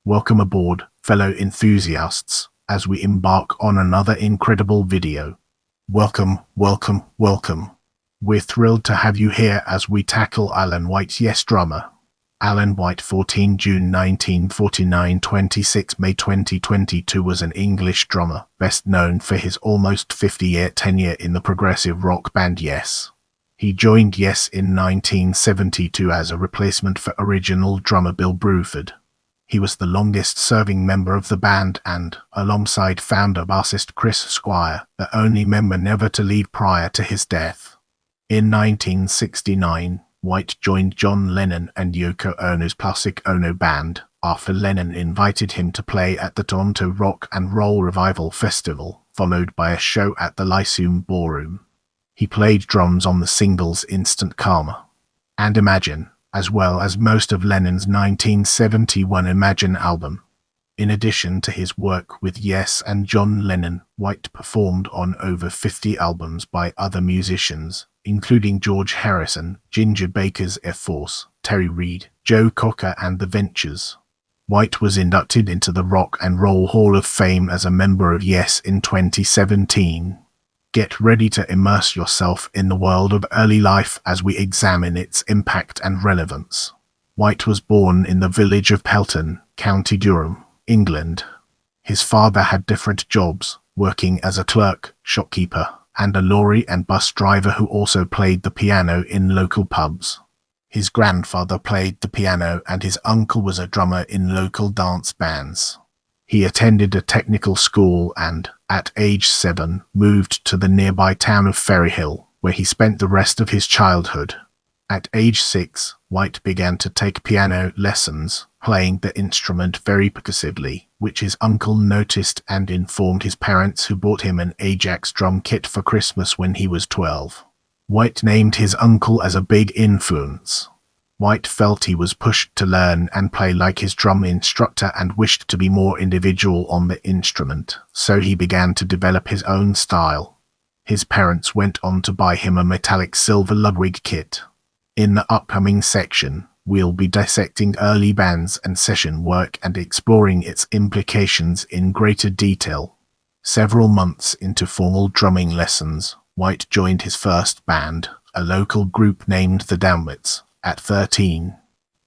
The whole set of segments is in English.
Welcome aboard, fellow enthusiasts, as we embark on another incredible video. Welcome, welcome, welcome. We're thrilled to have you here as we tackle Alan White's Yes drummer. Alan White, 14 June 1949 – 26 May 2022, was an English drummer, best known for his almost 50-year tenure in the progressive rock band Yes. He joined Yes in 1972 as a replacement for original drummer Bill Bruford. He was the longest-serving member of the band and, alongside founder bassist Chris Squire, the only member never to leave prior to his death. In 1969, White joined John Lennon and Yoko Ono's Plastic Ono band, after Lennon invited him to play at the Toronto Rock and Roll Revival Festival, followed by a show at the Lyceum Ballroom. He played drums on the singles Instant Karma and Imagine, as well as most of Lennon's 1971 Imagine album. In addition to his work with Yes and John Lennon, White performed on over 50 albums by other musicians, including George Harrison, Ginger Baker's Air Force, Terry Reid, Joe Cocker and The Ventures. White was inducted into the Rock and Roll Hall of Fame as a member of Yes in 2017. Get ready to immerse yourself in the world of early life as we examine its impact and relevance. White was born in the village of Pelton, County Durham, England. His father had different jobs, working as a clerk, shopkeeper, and a lorry and bus driver who also played the piano in local pubs. His grandfather played the piano and his uncle was a drummer in local dance bands. He attended a technical school and, at age 7, moved to the nearby town of Ferryhill, where he spent the rest of his childhood. At age 6, White began to take piano lessons, playing the instrument very percussively, which his uncle noticed and informed his parents, who bought him an Ajax drum kit for Christmas when he was 12. White named his uncle as a big influence. White felt he was pushed to learn and play like his drum instructor and wished to be more individual on the instrument, so he began to develop his own style. His parents went on to buy him a metallic silver Ludwig kit. In the upcoming section, we'll be dissecting early bands and session work and exploring its implications in greater detail. Several months into formal drumming lessons, White joined his first band, a local group named the Downwits, at 13.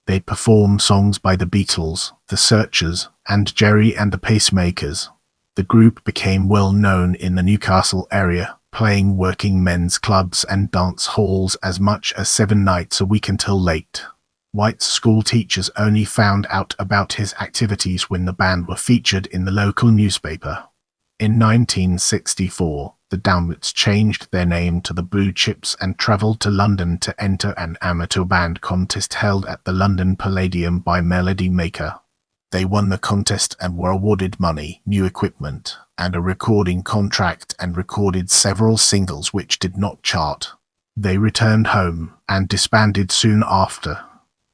They performed songs by the Beatles, the Searchers, and Jerry and the Pacemakers. The group became well known in the Newcastle area, playing working men's clubs and dance halls as much as 7 nights a week until late. White's school teachers only found out about his activities when the band were featured in the local newspaper. In 1964, the Downwits changed their name to the Blue Chips and travelled to London to enter an amateur band contest held at the London Palladium by Melody Maker. They won the contest and were awarded money, new equipment, and a recording contract and recorded several singles which did not chart. They returned home and disbanded soon after.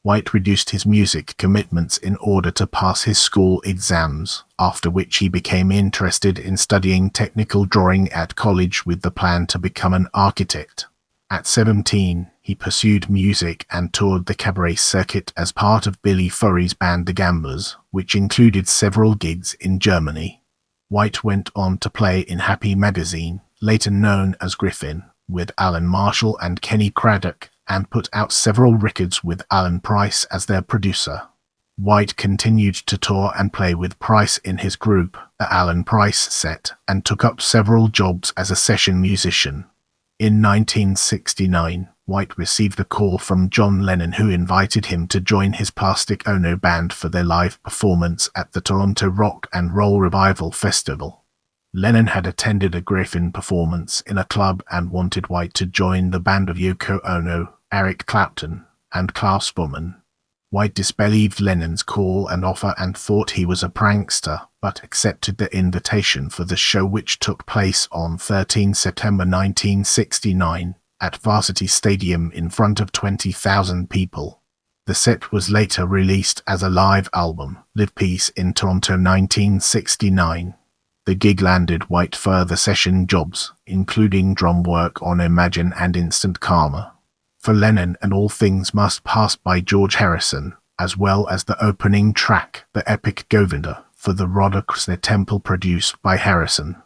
White reduced his music commitments in order to pass his school exams, after which he became interested in studying technical drawing at college with the plan to become an architect. At 17, he pursued music and toured the cabaret circuit as part of Billy Furry's band The Gamblers, which included several gigs in Germany. White went on to play in Happy Magazine, later known as Griffin, with Alan Marshall and Kenny Craddock, and put out several records with Alan Price as their producer. White continued to tour and play with Price in his group, the Alan Price Set, and took up several jobs as a session musician. In 1969, White received a call from John Lennon, who invited him to join his Plastic Ono band for their live performance at the Toronto Rock and Roll Revival Festival. Lennon had attended a Griffin performance in a club and wanted White to join the band of Yoko Ono, Eric Clapton, and Klaus Bowman. White disbelieved Lennon's call and offer and thought he was a prankster, but accepted the invitation for the show, which took place on 13 September 1969 at Varsity Stadium in front of 20,000 people. The set was later released as a live album, Live Peace, in Toronto 1969. The gig landed White further session jobs, including drum work on Imagine and Instant Karma. For Lennon and All Things Must Pass by George Harrison, as well as the opening track, the epic Govinda, for the Radha Krishna Temple produced by Harrison.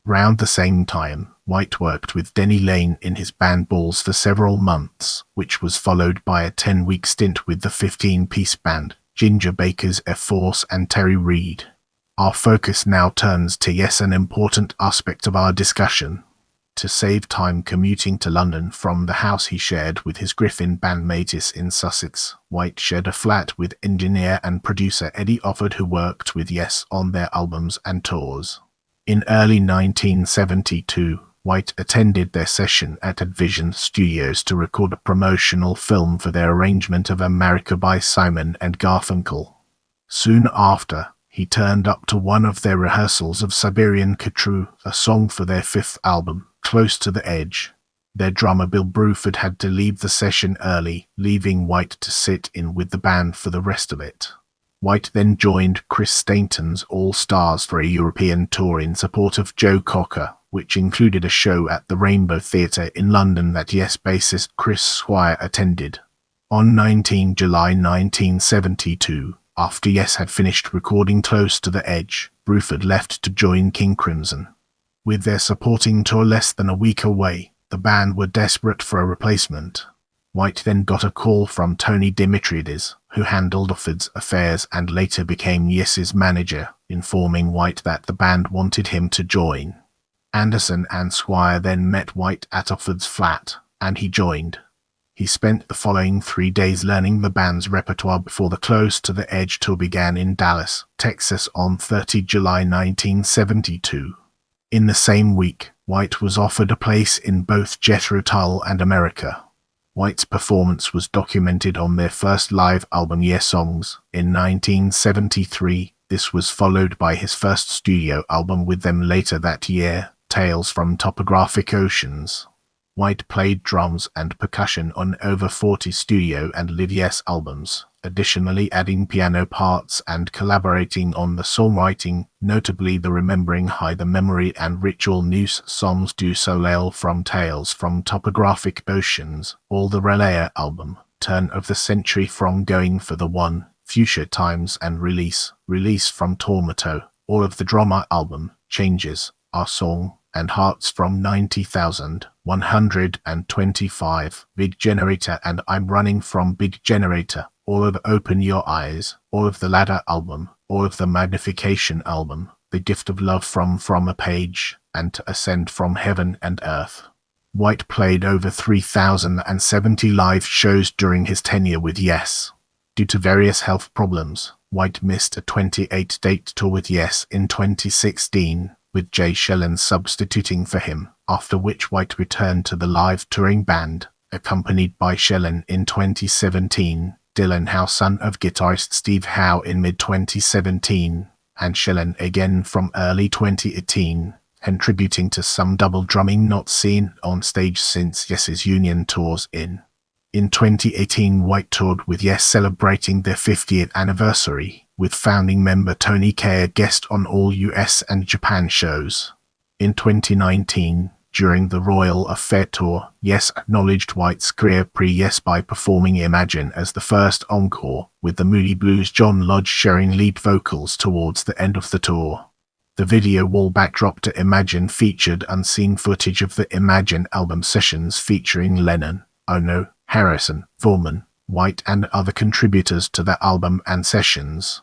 Round the same time, White worked with Denny Lane in his band Balls for several months, which was followed by a 10-week stint with the 15-piece band, Ginger Baker's F-Force and Terry Reid. Our focus now turns to Yes, an important aspect of our discussion. To save time commuting to London from the house he shared with his Griffin bandmates in Sussex, White shared a flat with engineer and producer Eddie Offord, who worked with Yes on their albums and tours. In early 1972, White attended their session at Advision Studios to record a promotional film for their arrangement of America by Simon and Garfunkel. Soon after, he turned up to one of their rehearsals of Siberian Khatru, a song for their fifth album, Close to the Edge. Their drummer Bill Bruford had to leave the session early, leaving White to sit in with the band for the rest of it. White then joined Chris Stainton's All Stars for a European tour in support of Joe Cocker, which included a show at the Rainbow Theatre in London that Yes bassist Chris Squire attended. On 19 July 1972, after Yes had finished recording Close to the Edge, Bruford left to join King Crimson. With their supporting tour less than a week away, the band were desperate for a replacement. White then got a call from Tony Dimitriades, who handled Offord's affairs and later became Yes's manager, informing White that the band wanted him to join. Anderson and Squire then met White at Offord's flat, and he joined. He spent the following 3 days learning the band's repertoire before the Close to the Edge tour began in Dallas, Texas on 30 July 1972. In the same week, White was offered a place in both Jethro Tull and America. White's performance was documented on their first live album Yes Songs in 1973. This was followed by his first studio album with them later that year, Tales from Topographic Oceans. White played drums and percussion on over 40 studio and live Yes albums, additionally adding piano parts and collaborating on the songwriting, notably the Remembering High, the Memory and Ritual News songs du Soleil from Tales from Topographic Oceans, All the Relaya album, Turn of the Century from Going for the One, Fuchsia Times and Release from Tormato, All of the Drama album, Changes, Our Song, and Hearts from 90,125, Big Generator and I'm Running from Big Generator, all of Open Your Eyes, all of the Ladder album, all of the Magnification album, The Gift of Love from a Page, and To Ascend from Heaven and Earth. White played over 3,070 live shows during his tenure with Yes. Due to various health problems, White missed a 28-date tour with Yes in 2016, with Jay Shellen substituting for him, after which White returned to the live touring band, accompanied by Shellen in 2017, Dylan Howe, son of guitarist Steve Howe, in mid-2017, and Shellen again from early 2018, contributing to some double drumming not seen on stage since Yes's Union tours in 2018, White toured with Yes celebrating their 50th anniversary, with founding member Tony Kaye a guest on all US and Japan shows. In 2019, during the Royal Affair tour, Yes acknowledged White's career pre-Yes by performing Imagine as the first encore, with the Moody Blues' John Lodge sharing lead vocals towards the end of the tour. The video wall backdrop to Imagine featured unseen footage of the Imagine album sessions featuring Lennon, Ono, Harrison, Foreman, White and other contributors to the album and sessions.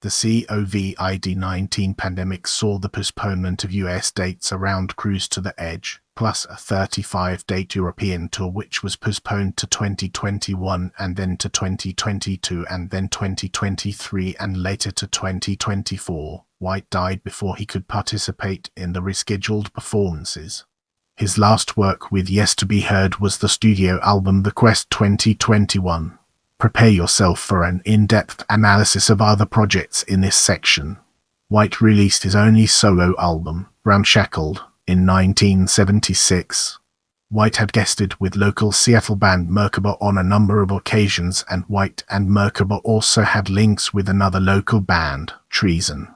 The COVID-19 pandemic saw the postponement of US dates around Cruise to the Edge, plus a 35-date European tour which was postponed to 2021 and then to 2022 and then 2023 and later to 2024. White died before he could participate in the rescheduled performances. His last work with Yes to be heard was the studio album The Quest 2021. Prepare yourself for an in-depth analysis of other projects in this section. White released his only solo album, Ramshackled, in 1976. White had guested with local Seattle band Merkaba on a number of occasions, and White and Merkaba also had links with another local band, Treason.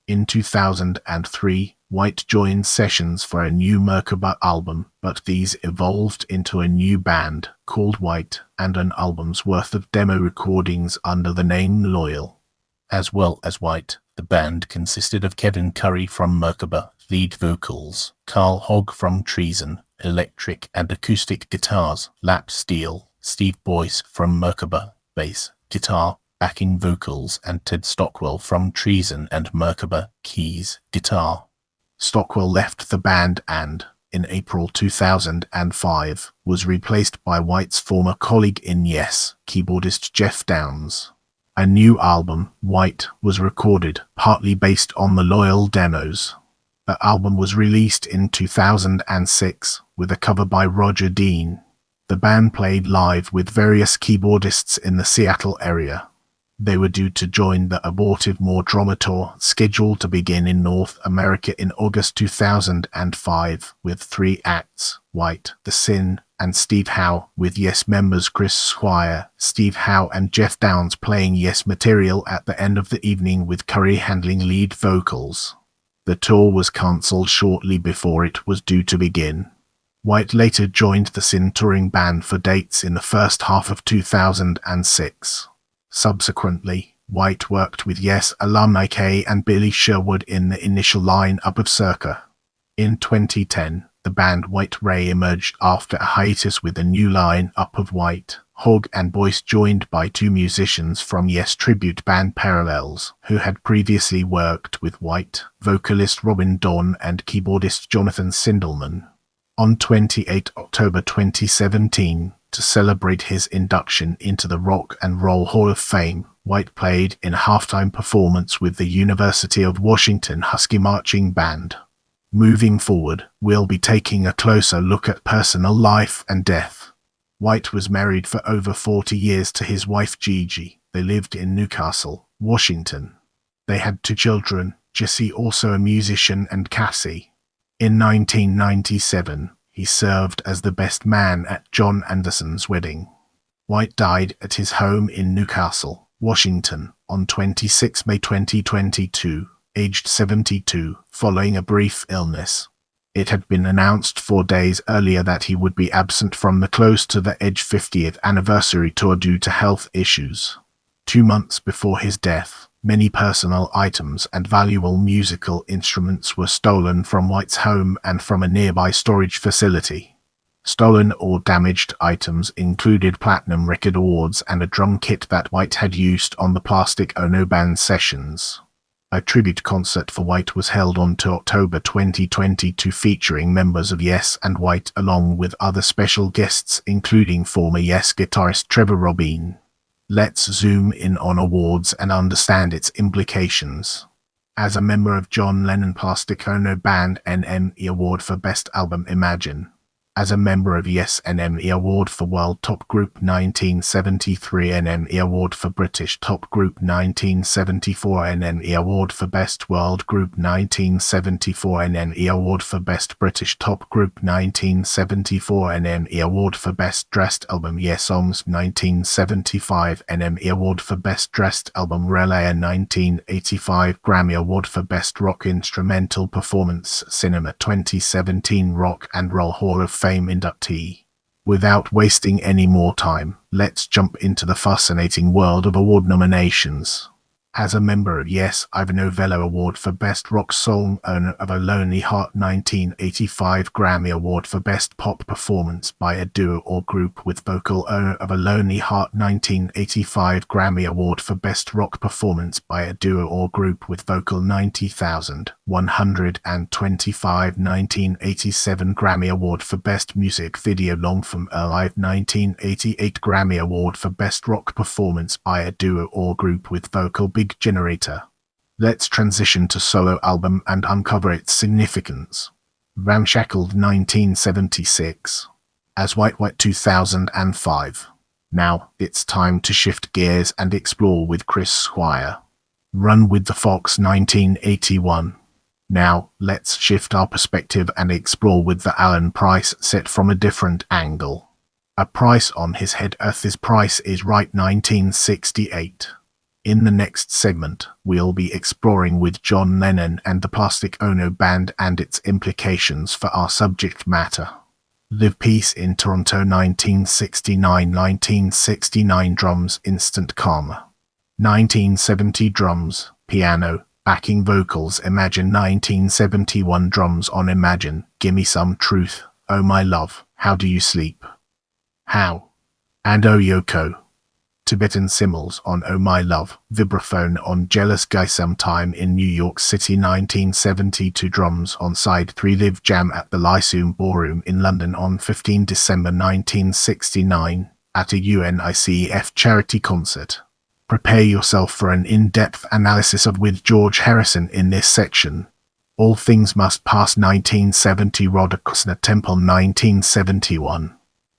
In 2003, White joined sessions for a new Merkaba album, but these evolved into a new band called White and an album's worth of demo recordings under the name Loyal. As well as White, the band consisted of Kevin Curry from Merkaba, lead vocals, Carl Hogg from Treason, electric and acoustic guitars, lap steel, Steve Boyce from Merkaba, bass, guitar, backing vocals, and Ted Stockwell from Treason and Merkaba, keys, guitar. Stockwell left the band and, in April 2005, was replaced by White's former colleague in Yes, keyboardist Jeff Downes. A new album, White, was recorded, partly based on the Loyal demos. The album was released in 2006, with a cover by Roger Dean. The band played live with various keyboardists in the Seattle area. They were due to join the abortive More Drama tour, scheduled to begin in North America in August 2005, with 3 acts, White, The Sin, and Steve Howe, with Yes members Chris Squire, Steve Howe and Jeff Downes playing Yes material at the end of the evening, with Curry handling lead vocals. The tour was cancelled shortly before it was due to begin. White later joined the Sin touring band for dates in the first half of 2006. Subsequently, White worked with Yes alumni Kay and Billy Sherwood in the initial line-up of Circa. In 2010, the band White Ray emerged after a hiatus with a new line-up of White, Hogg and Boyce, joined by 2 musicians from Yes tribute band Parallels, who had previously worked with White, vocalist Robin Dawn and keyboardist Jonathan Sindelman. On 28 October 2017, to celebrate his induction into the Rock and Roll Hall of Fame, White played in a halftime performance with the University of Washington Husky Marching Band. Moving forward, we'll be taking a closer look at personal life and death. White was married for over 40 years to his wife Gigi. They lived in Newcastle, Washington. They had 2 children, Jesse, also a musician, and Cassie. In 1997, he served as the best man at John Anderson's wedding. White died at his home in Newcastle, Washington, on 26 May 2022, aged 72, following a brief illness. It had been announced 4 days earlier that he would be absent from the Close to the Edge 50th anniversary tour due to health issues. 2 months before his death, many personal items and valuable musical instruments were stolen from White's home and from a nearby storage facility. Stolen or damaged items included platinum record awards and a drum kit that White had used on the Plastic Ono Band sessions. A tribute concert for White was held on to October 2022, featuring members of Yes and White along with other special guests including former Yes guitarist Trevor Robin. Let's zoom in on awards and understand its implications. As a member of John Lennon Plastic Ono Band, NME Award for Best Album Imagine. As a member of Yes, NME Award for World Top Group 1973, NME Award for British Top Group 1974, NME Award for Best World Group 1974, NME Award for Best British Top Group 1974, NME Award for Best Dressed Album Yes Songs 1975, NME Award for Best Dressed Album Relay 1985, Grammy Award for Best Rock Instrumental Performance Cinema 2017, Rock and Roll Hall of Fame inductee. Without wasting any more time, let's jump into the fascinating world of award nominations. As a member of Yes, Ivor Novello Award for Best Rock Song, owner of A Lonely Heart 1985, Grammy Award for Best Pop Performance by a Duo or Group with Vocal, owner of A Lonely Heart 1985, Grammy Award for Best Rock Performance by a Duo or Group with Vocal 90,125, 1987 Grammy Award for Best Music Video Long Film Alive 1988, Grammy Award for Best Rock Performance by a Duo or Group with Vocal Big Generator. Let's transition to solo album and uncover its significance. Ramshackled 1976. As White 2005. Now, it's time to shift gears and explore with Chris Squire. Run with the Fox 1981. Now, let's shift our perspective and explore with the Alan Price set from a different angle. A Price on His Head, Earth is Price is Right 1968. In the next segment, we'll be exploring with John Lennon and the Plastic Ono Band and its implications for our subject matter. Live Peace in Toronto 1969 drums Instant Karma. 1970 drums, piano, backing vocals Imagine 1971 drums on Imagine, Gimme Some Truth, Oh My Love, How Do You Sleep? How? And Oh Yoko. Tibetan cymbals on Oh My Love, vibraphone on Jealous Guy Sometime in New York City 1972 drums on Side 3 Live Jam at the Lyceum Ballroom in London on 15 December 1969 at a UNICEF charity concert. Prepare yourself for an in-depth analysis of with George Harrison in this section. All Things Must Pass 1970 Radhakrishna Temple 1971.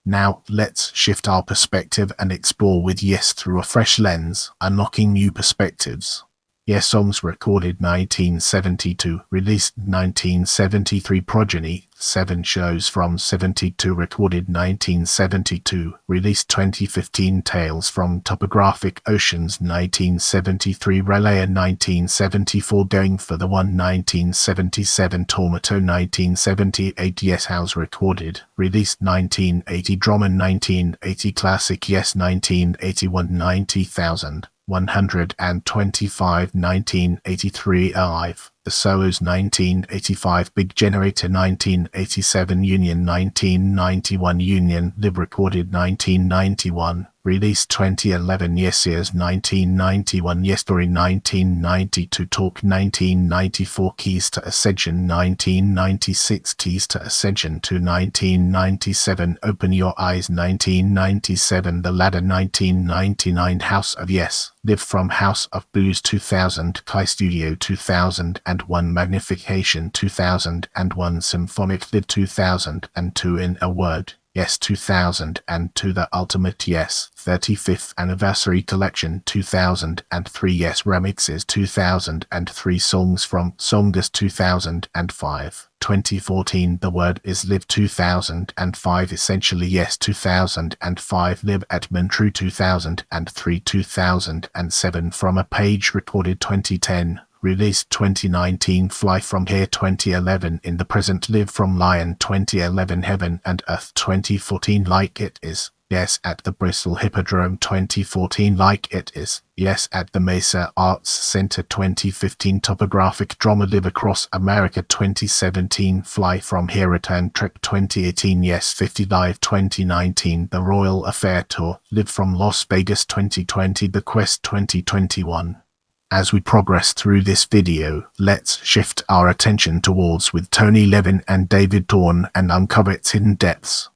Now, let's shift our perspective and explore with Yes through a fresh lens, unlocking new perspectives. Yes songs recorded 1972, released 1973 Progeny, 7 shows from 72 recorded 1972, released 2015 Tales from Topographic Oceans 1973 Relaya 1974 Going for the One 1977 Tormato 1978 Yes House recorded, released 1980 Drama 1980 Classic Yes 1981 90,000 125 1983 Alive, The Solos 1985 Big Generator 1987 Union 1991 Union Live recorded 1991 released 2011 Yes Years 1991 Yes Story 1992 Talk 1994 Keys to Ascension 1996 Keys to Ascension to 1997 Open Your Eyes 1997 The Ladder 1999 House of Yes Live from House of Blues 2000 Kai Studio 2001 Magnification 2001 Symphonic Live 2002 In a Word Yes 2002 The Ultimate Yes 35th Anniversary Collection 2003 Yes Remixes 2003 Songs from Songus 2005 2014 The Word Is Live 2005 Essentially Yes 2005 Live at Montreux 2003 2007 From a Page recorded 2010 Released 2019 Fly From Here 2011 In the Present Live from Lion 2011 Heaven and Earth 2014 Like It Is Yes at the Bristol Hippodrome 2014 Like It Is Yes at the Mesa Arts Center 2015 Topographic Drama Live Across America 2017 Fly From Here Return Trip 2018 Yes 50 Live 2019 The Royal Affair Tour Live from Las Vegas 2020 The Quest 2021. As we progress through this video, let's shift our attention towards with Tony Levin and David Thorne and uncover its hidden depths.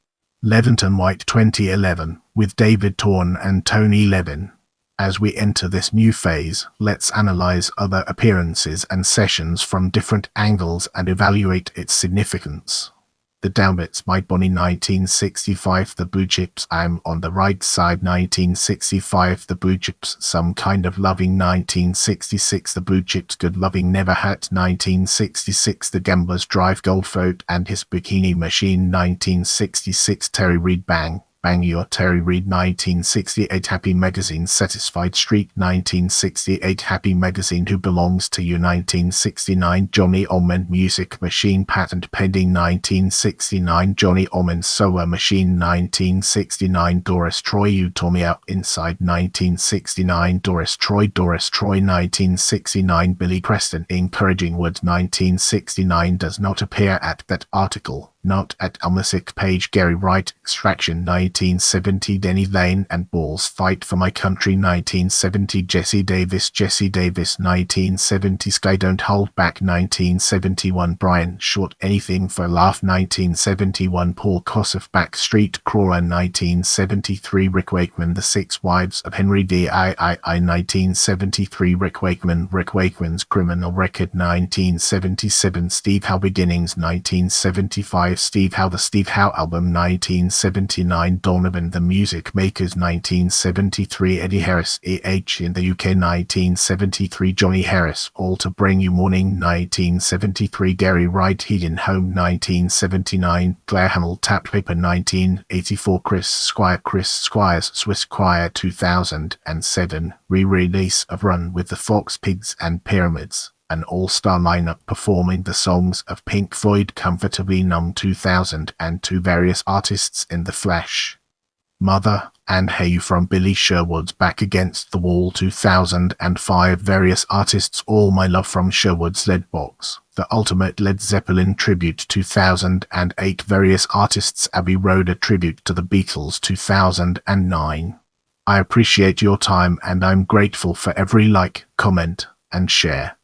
Leventon White 2011, with David Thorne and Tony Levin. As we enter this new phase, let's analyze other appearances and sessions from different angles and evaluate its significance. The Downbeats My Bonnie 1965 The Blue Chips I'm on the Right Side 1965 The Blue Chips Some Kind of Loving 1966 The Blue Chips Good Loving Never Hurt 1966 The Gambler's Drive Goldfoot and His Bikini Machine 1966 Terry Reid Bang Bang Your Terry Reid 1968 Happy Magazine Satisfied Street 1968 Happy Magazine Who Belongs to You 1969 Johnny Allman Music Machine Patent Pending 1969 Johnny Allman Solar Machine 1969 Doris Troy You Tore Me Out Inside 1969 Doris Troy 1969 Billy Preston Encouraging Words 1969 Does not appear at that article. Not at Music Page Gary Wright Extraction 1970 Denny Lane and Balls Fight for My Country 1970 Jesse Davis 1970 Sky Don't Hold Back 1971 Brian Short Anything for Laugh 1971 Paul Kossoff Backstreet Crawler 1973 Rick Wakeman The Six Wives of Henry D. I 1973 Rick Wakeman's Criminal Record 1977 Steve Howe Beginnings 1975 5 Steve Howe, The Steve Howe Album 1979, Donovan The Music Makers 1973, Eddie Harris in the UK 1973, Johnny Harris All to Bring You Morning 1973, Gary Wright Heading Home 1979, Claire Hamill Tapped Paper 1984, Chris Squire's Swiss Choir 2007, re-release of Run with the Fox Pigs and Pyramids, an all-star lineup performing the songs of Pink Floyd, Comfortably Numb 2002, various artists in the flesh, Mother, and Hey from Billy Sherwood's Back Against the Wall 2005, various artists, All My Love from Sherwood's Leadbox, The Ultimate Led Zeppelin Tribute 2008, various artists, Abbey Road, a tribute to the Beatles 2009. I appreciate your time and I'm grateful for every like, comment, and share.